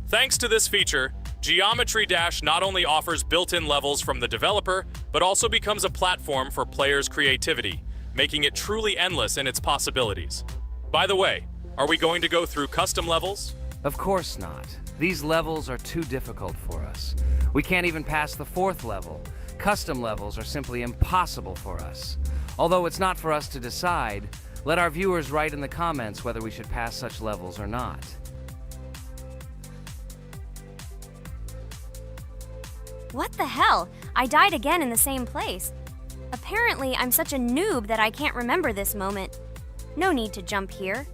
Thanks to this feature, Geometry Dash not only offers built-in levels from the developer, but also becomes a platform for players' creativity, making it truly endless in its possibilities. By the way, are we going to go through custom levels? Of course not. These levels are too difficult for us. We can't even pass the 4th level. Custom levels are simply impossible for us. Although it's not for us to decide, let our viewers write in the comments whether we should pass such levels or not. What the hell? I died again in the same place. Apparently, I'm such a noob that I can't remember this moment. No need to jump here.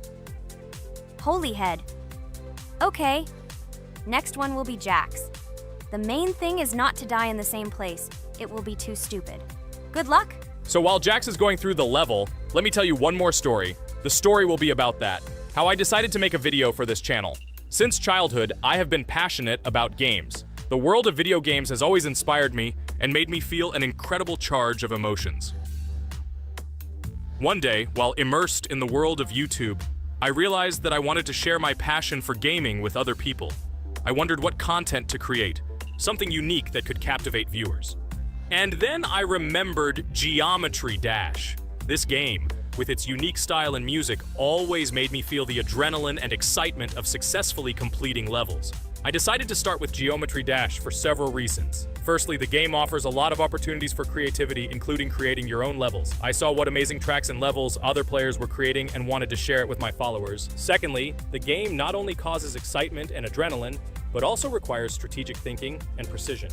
Holy head. Okay. Next one will be Jax. The main thing is not to die in the same place. It will be too stupid. Good luck. So while Jax is going through the level, let me tell you one more story. The story will be about that. How I decided to make a video for this channel. Since childhood, I have been passionate about games. The world of video games has always inspired me and made me feel an incredible charge of emotions. One day, while immersed in the world of YouTube, I realized that I wanted to share my passion for gaming with other people. I wondered what content to create, something unique that could captivate viewers. And then I remembered Geometry Dash. This game, with its unique style and music, always made me feel the adrenaline and excitement of successfully completing levels. I decided to start with Geometry Dash for several reasons. Firstly, the game offers a lot of opportunities for creativity, including creating your own levels. I saw what amazing tracks and levels other players were creating and wanted to share it with my followers. Secondly, the game not only causes excitement and adrenaline, but also requires strategic thinking and precision.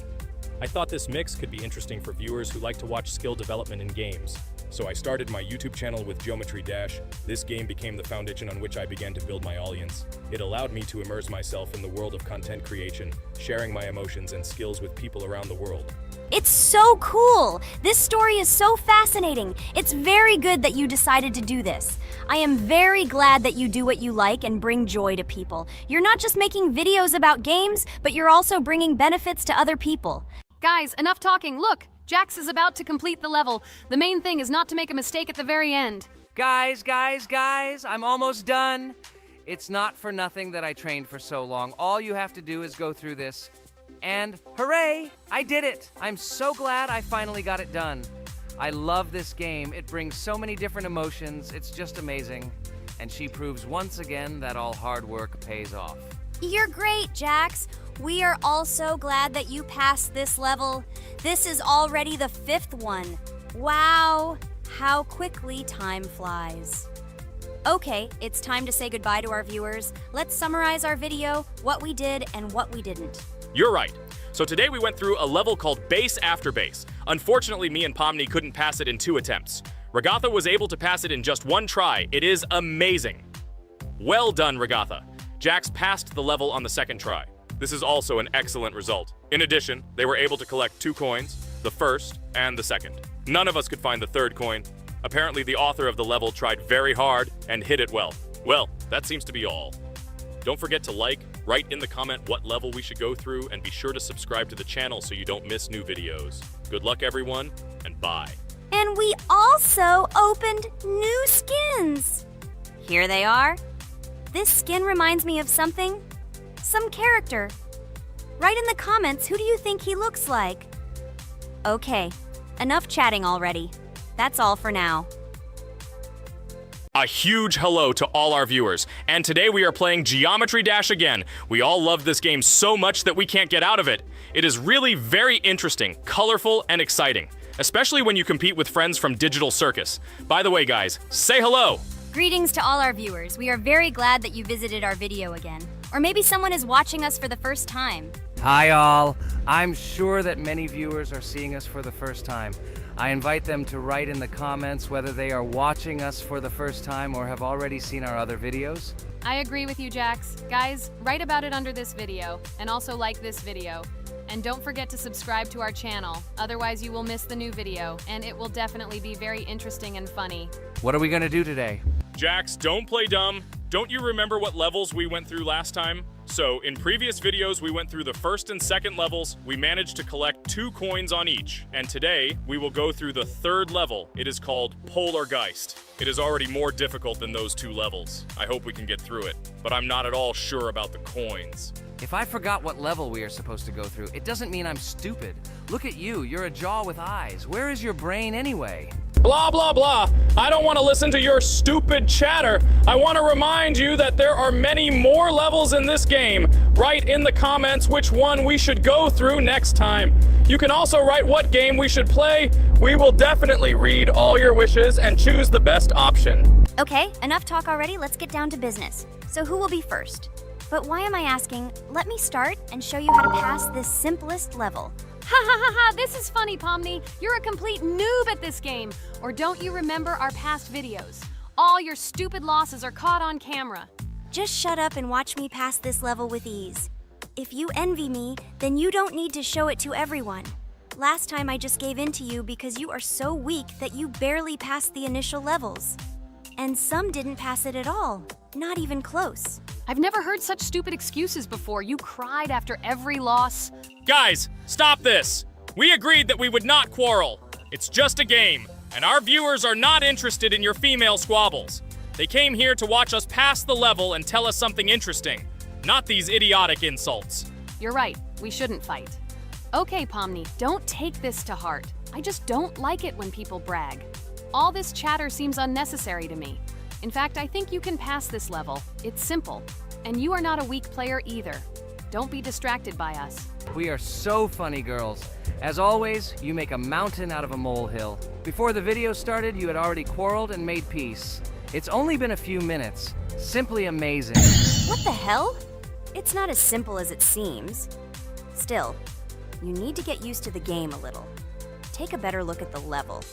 I thought this mix could be interesting for viewers who like to watch skill development in games. So I started my YouTube channel with Geometry Dash. This game became the foundation on which I began to build my audience. It allowed me to immerse myself in the world of content creation, sharing my emotions and skills with people around the world. It's so cool! This story is so fascinating. It's very good that you decided to do this. I am very glad that you do what you like and bring joy to people. You're not just making videos about games, but you're also bringing benefits to other people. Guys, enough talking. Look, Jax is about to complete the level. The main thing is not to make a mistake at the very end. Guys, I'm almost done. It's not for nothing that I trained for so long. All you have to do is go through this. And hooray, I did it. I'm so glad I finally got it done. I love this game. It brings so many different emotions. It's just amazing. And she proves once again that all hard work pays off. You're great, Jax. We are also glad that you passed this level. This is already the 5th one. Wow, how quickly time flies. Okay, it's time to say goodbye to our viewers. Let's summarize our video, what we did and what we didn't. You're right. So today we went through a level called Base After Base. Unfortunately, me and Pomni couldn't pass it in 2 attempts. Ragatha was able to pass it in just 1 try. It is amazing. Well done, Ragatha. Jax passed the level on the 2nd try. This is also an excellent result. In addition, they were able to collect 2 coins, the 1st and the 2nd. None of us could find the 3rd coin. Apparently, the author of the level tried very hard and hit it well. Well, that seems to be all. Don't forget to like, write in the comment what level we should go through, and be sure to subscribe to the channel so you don't miss new videos. Good luck, everyone, and bye. And we also opened new skins. Here they are. This skin reminds me of something. Some character. Write in the comments, who do you think he looks like? Okay, enough chatting already. That's all for now. A huge hello to all our viewers, and today we are playing Geometry Dash again. We all love this game so much that we can't get out of it. It is really very interesting, colorful, and exciting, especially when you compete with friends from Digital Circus. By the way, guys, say hello! Greetings to all our viewers. We are very glad that you visited our video again. Or maybe someone is watching us for the first time. Hi all. I'm sure that many viewers are seeing us for the first time. I invite them to write in the comments whether they are watching us for the first time or have already seen our other videos. I agree with you, Jax. Guys, write about it under this video, and also like this video. And don't forget to subscribe to our channel, otherwise you will miss the new video, and it will definitely be very interesting and funny. What are we gonna do today? Jax, don't play dumb. Don't you remember what levels we went through last time? So, in previous videos, we went through the 1st and 2nd levels. We managed to collect 2 coins on each. And today, we will go through the 3rd level. It is called Polargeist. It is already more difficult than those 2 levels. I hope we can get through it, but I'm not at all sure about the coins. If I forgot what level we are supposed to go through, it doesn't mean I'm stupid. Look at you, you're a jaw with eyes. Where is your brain anyway? Blah, blah, blah. I don't want to listen to your stupid chatter. I want to remind you that there are many more levels in this game. Write in the comments which one we should go through next time. You can also write what game we should play. We will definitely read all your wishes and choose the best option. Okay, enough talk already. Let's get down to business. So who will be first? But why am I asking? Let me start and show you how to pass this simplest level. Ha ha ha ha, this is funny, Pomni. You're a complete noob at this game. Or don't you remember our past videos? All your stupid losses are caught on camera. Just shut up and watch me pass this level with ease. If you envy me, then you don't need to show it to everyone. Last time I just gave in to you because you are so weak that you barely passed the initial levels. And some didn't pass it at all, not even close. I've never heard such stupid excuses before. You cried after every loss. Guys, stop this! We agreed that we would not quarrel. It's just a game, and our viewers are not interested in your female squabbles. They came here to watch us pass the level and tell us something interesting, not these idiotic insults. You're right, we shouldn't fight. Okay, Pomni, don't take this to heart. I just don't like it when people brag. All this chatter seems unnecessary to me. In fact, I think you can pass this level. It's simple. And you are not a weak player either. Don't be distracted by us. We are so funny, girls. As always, you make a mountain out of a molehill. Before the video started, you had already quarreled and made peace. It's only been a few minutes. Simply amazing. What the hell? It's not as simple as it seems. Still, you need to get used to the game a little. Take a better look at the level.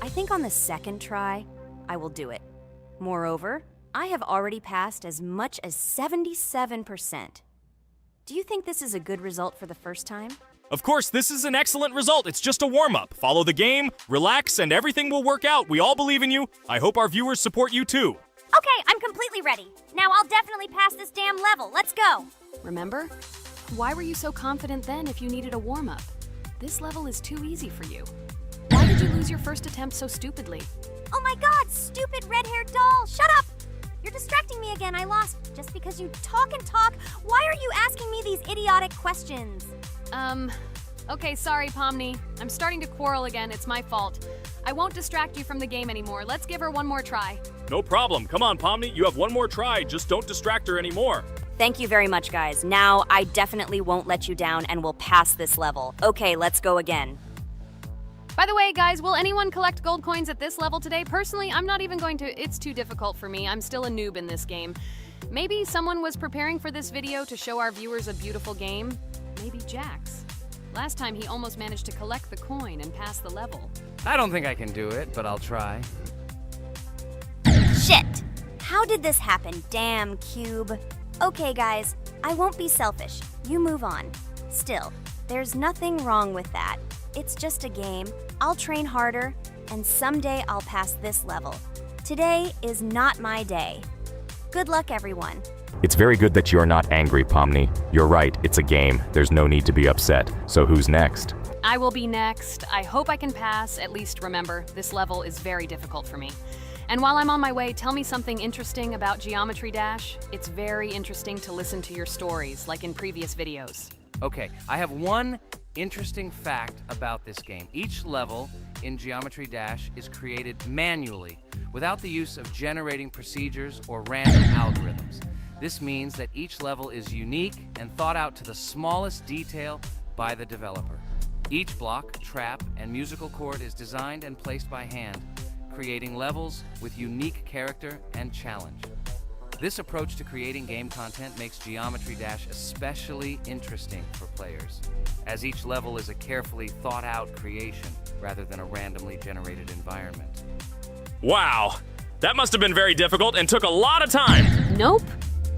I think on the second try, I will do it. Moreover, I have already passed as much as 77%. Do you think this is a good result for the first time? Of course, this is an excellent result. It's just a warm-up. Follow the game, relax, and everything will work out. We all believe in you. I hope our viewers support you too. Okay, I'm completely ready. Now I'll definitely pass this damn level. Let's go. Remember? Why were you so confident then if you needed a warm-up? This level is too easy for you. Why did you lose your first attempt so stupidly? Oh my god, stupid red-haired doll! Shut up! You're distracting me again. I lost just because you talk and talk. Why are you asking me these idiotic questions? Okay, sorry, Pomni. I'm starting to quarrel again. It's my fault. I won't distract you from the game anymore. Let's give her one more try. No problem. Come on, Pomni. You have one more try. Just don't distract her anymore. Thank you very much, guys. Now I definitely won't let you down and will pass this level. Okay, let's go again. By the way, guys, will anyone collect gold coins at this level today? Personally, I'm not even going to. It's too difficult for me. I'm still a noob in this game. Maybe someone was preparing for this video to show our viewers a beautiful game. Maybe Jax. Last time he almost managed to collect the coin and pass the level. I don't think I can do it, but I'll try. Shit! How did this happen? Damn, Cube. Okay, guys, I won't be selfish. You move on. Still, there's nothing wrong with that. It's just a game. I'll train harder, and someday I'll pass this level. Today is not my day. Good luck, everyone. It's very good that you are not angry, Pomni. You're right, it's a game. There's no need to be upset. So who's next? I will be next. I hope I can pass. At least remember, this level is very difficult for me. And while I'm on my way, tell me something interesting about Geometry Dash. It's very interesting to listen to your stories, like in previous videos. Okay, I have one interesting fact about this game. Each level in Geometry Dash is created manually, without the use of generating procedures or random algorithms. This means that each level is unique and thought out to the smallest detail by the developer. Each block, trap, and musical chord is designed and placed by hand, creating levels with unique character and challenge. This approach to creating game content makes Geometry Dash especially interesting for players, as each level is a carefully thought-out creation rather than a randomly generated environment. Wow, that must have been very difficult and took a lot of time. Nope.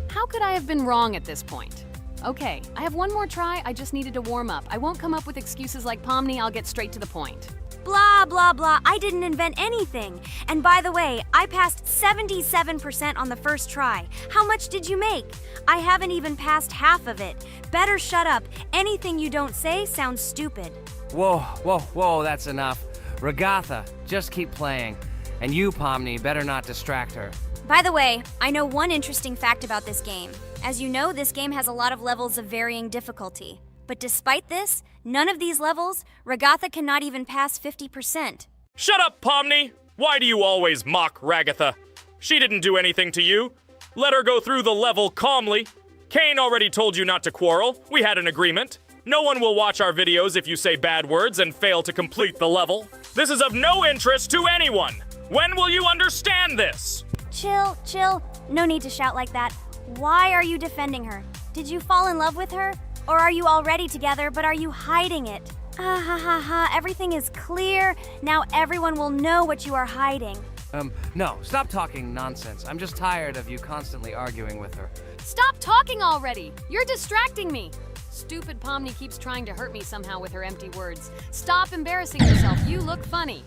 How could I have been wrong at this point? Okay, I have one more try. I just needed to warm up. I won't come up with excuses like Pomni. I'll get straight to the point. Blah, blah, blah. I didn't invent anything. And by the way, I passed 77% on the first try. How much did you make? I haven't even passed half of it. Better shut up. Anything you don't say sounds stupid. Whoa, whoa, whoa, that's enough. Ragatha, just keep playing. And you, Pomni, better not distract her. By the way, I know one interesting fact about this game. As you know, this game has a lot of levels of varying difficulty. But despite this, none of these levels, Ragatha cannot even pass 50%. Shut up, Pomni! Why do you always mock Ragatha? She didn't do anything to you. Let her go through the level calmly. Kane already told you not to quarrel. We had an agreement. No one will watch our videos if you say bad words and fail to complete the level. This is of no interest to anyone. When will you understand this? Chill, chill. No need to shout like that. Why are you defending her? Did you fall in love with her? Or are you already together, but are you hiding it? Ha ha ha ha, everything is clear. Now everyone will know what you are hiding. No, stop talking nonsense. I'm just tired of you constantly arguing with her. Stop talking already! You're distracting me! Stupid Pomni keeps trying to hurt me somehow with her empty words. Stop embarrassing yourself. You look funny.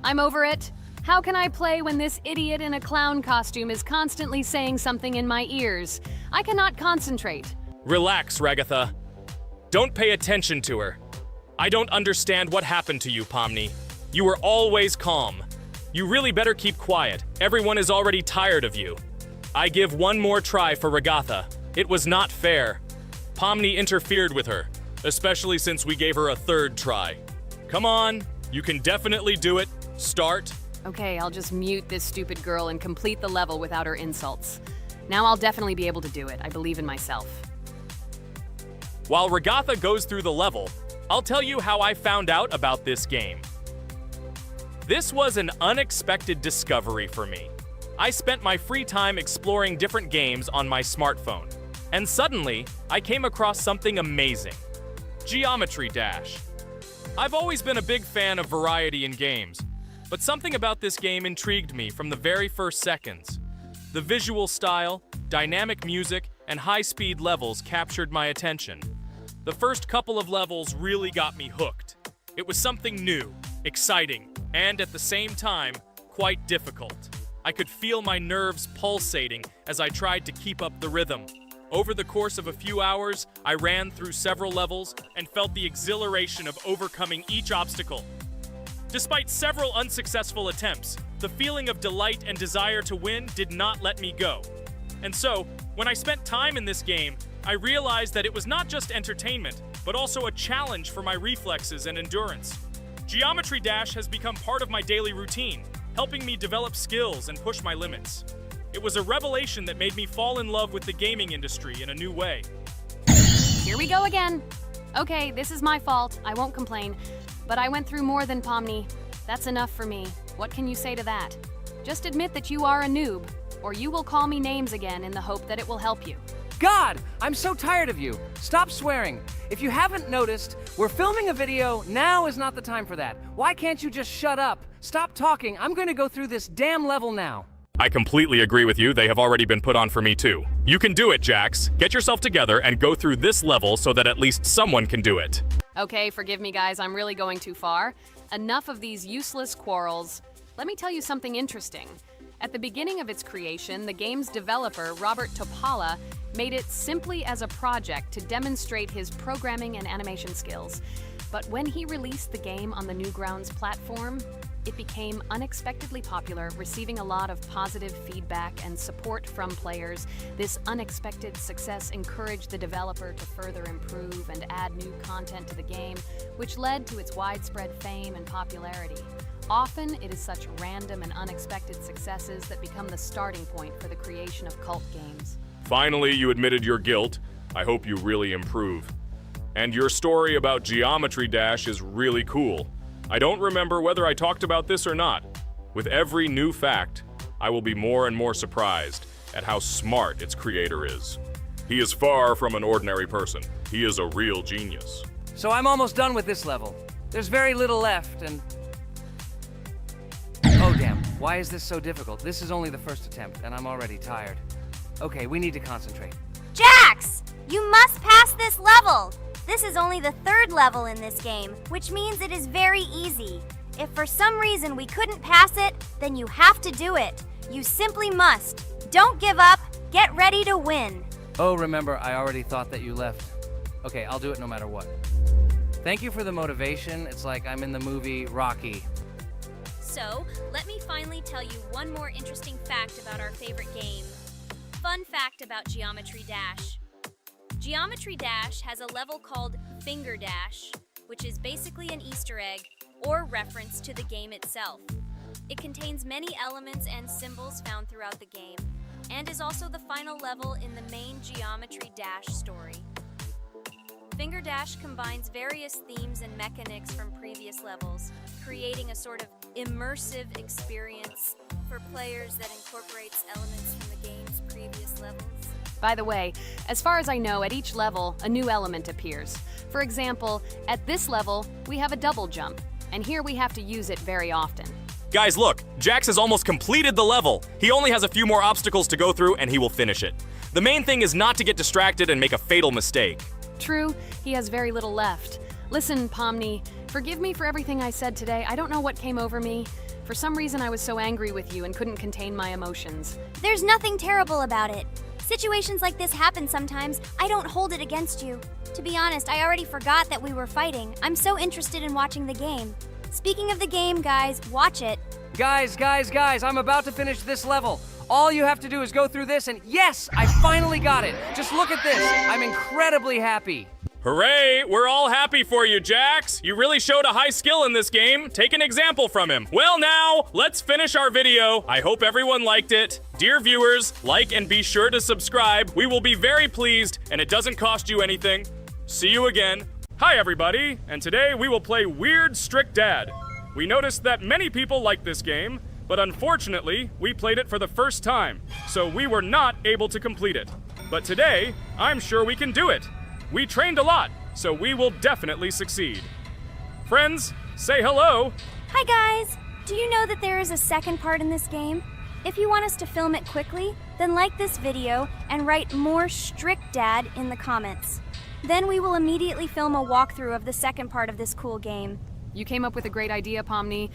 I'm over it. How can I play when this idiot in a clown costume is constantly saying something in my ears? I cannot concentrate. Relax, Ragatha. Don't pay attention to her. I don't understand what happened to you, Pomni. You were always calm. You really better keep quiet. Everyone is already tired of you. I give one more try for Ragatha. It was not fair. Pomni interfered with her, especially since we gave her a third try. Come on, you can definitely do it. Start. Okay, I'll just mute this stupid girl and complete the level without her insults. Now I'll definitely be able to do it. I believe in myself. While Ragatha goes through the level, I'll tell you how I found out about this game. This was an unexpected discovery for me. I spent my free time exploring different games on my smartphone, and suddenly, I came across something amazing. Geometry Dash. I've always been a big fan of variety in games, but something about this game intrigued me from the very first seconds. The visual style, dynamic music, and high-speed levels captured my attention. The first couple of levels really got me hooked. It was something new, exciting, and at the same time, quite difficult. I could feel my nerves pulsating as I tried to keep up the rhythm. Over the course of a few hours, I ran through several levels and felt the exhilaration of overcoming each obstacle. Despite several unsuccessful attempts, the feeling of delight and desire to win did not let me go. And so, when I spent time in this game, I realized that it was not just entertainment, but also a challenge for my reflexes and endurance. Geometry Dash has become part of my daily routine, helping me develop skills and push my limits. It was a revelation that made me fall in love with the gaming industry in a new way. Here we go again. Okay, this is my fault. I won't complain. But I went through more than Pomni. That's enough for me. What can you say to that? Just admit that you are a noob, or you will call me names again in the hope that it will help you. God, I'm so tired of you. Stop swearing. If you haven't noticed, we're filming a video. Now is not the time for that. Why can't you just shut up? Stop talking. I'm going to go through this damn level now. I completely agree with you. They have already been put on for me too. You can do it, Jax. Get yourself together and go through this level so that at least someone can do it. Okay, forgive me guys, I'm really going too far. Enough of these useless quarrels. Let me tell you something interesting. At the beginning of its creation, the game's developer, Robert Topala, made it simply as a project to demonstrate his programming and animation skills. But when he released the game on the Newgrounds platform, it became unexpectedly popular, receiving a lot of positive feedback and support from players. This unexpected success encouraged the developer to further improve and add new content to the game, which led to its widespread fame and popularity. Often, it is such random and unexpected successes that become the starting point for the creation of cult games. Finally, you admitted your guilt. I hope you really improve. And your story about Geometry Dash is really cool. I don't remember whether I talked about this or not. With every new fact, I will be more and more surprised at how smart its creator is. He is far from an ordinary person. He is a real genius. So I'm almost done with this level. There's very little left, and... Oh damn, why is this so difficult? This is only the first attempt, and I'm already tired. Okay, we need to concentrate. Jax! You must pass this level! This is only the third level in this game, which means it is very easy. If for some reason we couldn't pass it, then you have to do it. You simply must. Don't give up. Get ready to win. Oh, remember, I already thought that you left. Okay, I'll do it no matter what. Thank you for the motivation. It's like I'm in the movie Rocky. So, let me finally tell you one more interesting fact about our favorite game. Fun fact about Geometry Dash. Geometry Dash has a level called Finger Dash, which is basically an Easter egg or reference to the game itself. It contains many elements and symbols found throughout the game, and is also the final level in the main Geometry Dash story. Finger Dash combines various themes and mechanics from previous levels, creating a sort of immersive experience for players that incorporates elements from the game's previous levels. By the way, as far as I know, at each level, a new element appears. For example, at this level, we have a double jump, and here we have to use it very often. Guys, look, Jax has almost completed the level. He only has a few more obstacles to go through and he will finish it. The main thing is not to get distracted and make a fatal mistake. True, he has very little left. Listen, Pomni, forgive me for everything I said today. I don't know what came over me. For some reason, I was so angry with you and couldn't contain my emotions. There's nothing terrible about it. Situations like this happen sometimes. I don't hold it against you. To be honest, I already forgot that we were fighting. I'm so interested in watching the game. Speaking of the game, guys, watch it. Guys, I'm about to finish this level. All you have to do is go through this and yes, I finally got it. Just look at this. I'm incredibly happy. Hooray! We're all happy for you, Jax. You really showed a high skill in this game. Take an example from him. Well now, let's finish our video. I hope everyone liked it. Dear viewers, like and be sure to subscribe. We will be very pleased, and it doesn't cost you anything. See you again. Hi everybody, and today we will play Weird Strict Dad. We noticed that many people like this game, but unfortunately, we played it for the first time, so we were not able to complete it. But today, I'm sure we can do it. We trained a lot, so we will definitely succeed. Friends, say hello. Hi, guys. Do you know that there is a second part in this game? If you want us to film it quickly, then like this video and write more Strict Dad in the comments. Then we will immediately film a walkthrough of the second part of this cool game. You came up with a great idea, Pomni.